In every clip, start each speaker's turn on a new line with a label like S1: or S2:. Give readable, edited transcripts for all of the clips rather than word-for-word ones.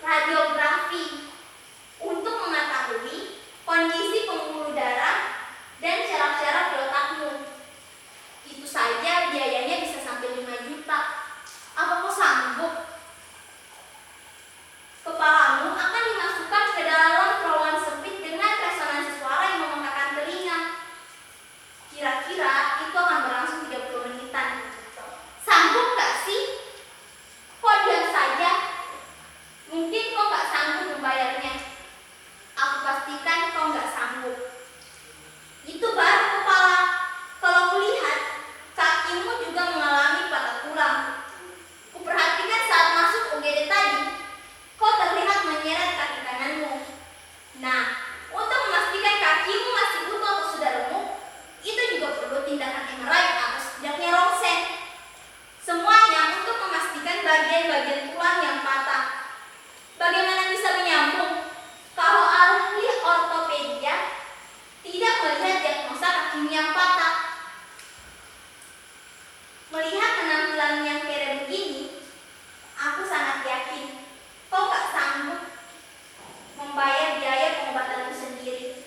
S1: radiografi untuk mengetahui kondisi pembuluh darah dan syaraf-syaraf di otakmu. Itu saja biayanya bisa sampai 5 juta. Apa kau sanggup? Kepalamu akan dimasukkan ke dalam terowongan sempit dengan resonansi suara yang memekakan telinga. Kira-kira itu akan berlangsung 30 menitan. Sanggup gak sih? Kok diam saja? Mungkin kau gak sanggup membayarnya. Aku pastikan kau gak sanggup. Itu baru kepala. Kalau kulihat, kakimu juga mengalami patah tulang. Kuperhatikan saat masuk UGD tadi, kau terlihat menyeret kaki kananmu. Nah, untuk memastikan kakimu masih utuh atau sudah remuk, itu juga perlu tindakan MRI atau setidaknya ronsen. Semuanya untuk memastikan bagian-bagian tulang yang patah. Bagaimana bisa menyambung kalau ahli ortopedia tidak melihat diagnosa kakimu yang patah? Melihat penampilan yang kere begini, aku sangat yakin kau gak sanggup membayar biaya pengobatanmu sendiri.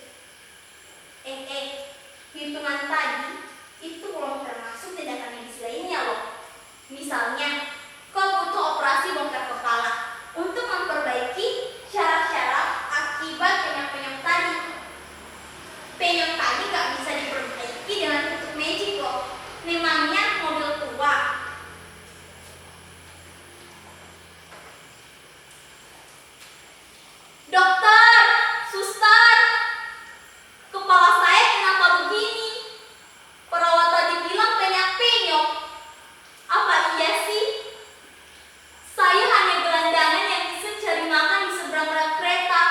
S1: Hitungan tadi itu belum termasuk tindakan medis lainnya loh. Misalnya, kau butuh operasi bongkar kepala untuk memperbaiki syaraf-syaraf akibat penyok-penyok tadi. Penyok tadi gak bisa diperbaiki dengan tutup magic loh. Memangnya mobil tua. Dokter, suster, kepala saya kenapa begini? Perawat tadi bilang penyok-penyok. Apa iya sih? Saya hanya gelandangan yang bisa cari makan di seberang rel kereta.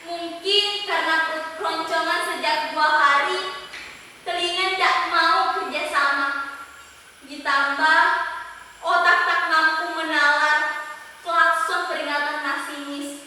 S1: Mungkin karena perut keroncongan sejak 2 hari, telinga tidak mau kerjasama. Ditambah otak tak mampu menalar klakson peringatan masinis.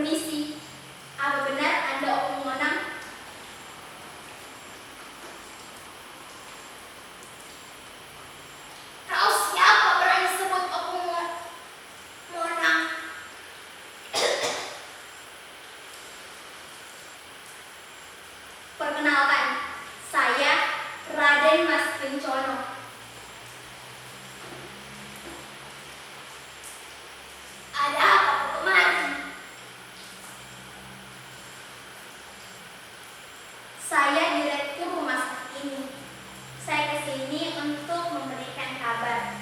S1: Permisi, apa benar Anda Opung Monang?
S2: Kau siapa berani sebut Opung Monang?
S1: Perkenalkan, saya Raden Mas Kencono.
S2: Ada apa kemari?
S1: Saya direktur rumah sakit ini. Saya kesini untuk memberikan kabar.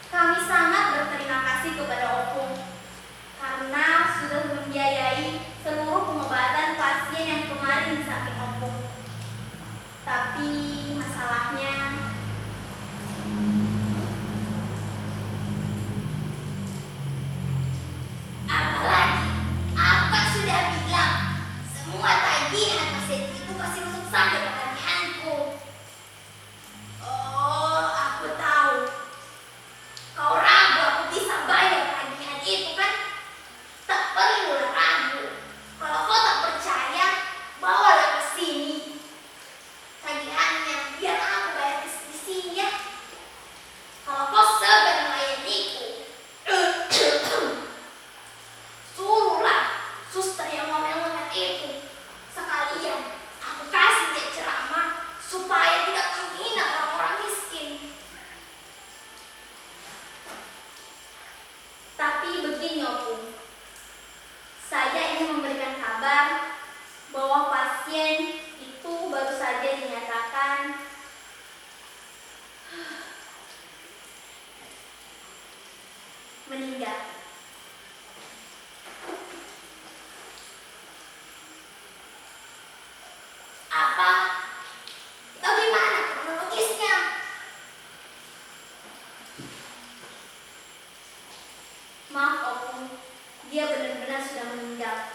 S1: Kami sangat berterima kasih kepada Opung karena sudah membiayai seluruh pengobatan pasien yang kemarin di samping Opung. Tapi masalahnya
S2: Apalagi, apa sudah bilang? Semua tagihan pasien itu pasti masuk sampai ke tagihanku. Oh, aku tahu. Kau ragu aku bisa bayar tagihan itu kan? Tak perlu ragu. Kalau kau tak percaya, bawalah ke sini. Tagihannya biar aku bayar di sini ya. Kalau kau segan melayaniku, suruhlah suster yang ngomel-ngomel itu. Sekalian aku kasih dia ceramah supaya tidak menghina orang-orang miskin.
S1: Tapi begini Opung, saya ingin memberikan kabar bahwa pasien itu baru saja dinyatakan meninggal.
S2: Apa? Bagaimana kronologisnya?
S1: Maaf Opung, dia benar-benar sudah meninggal.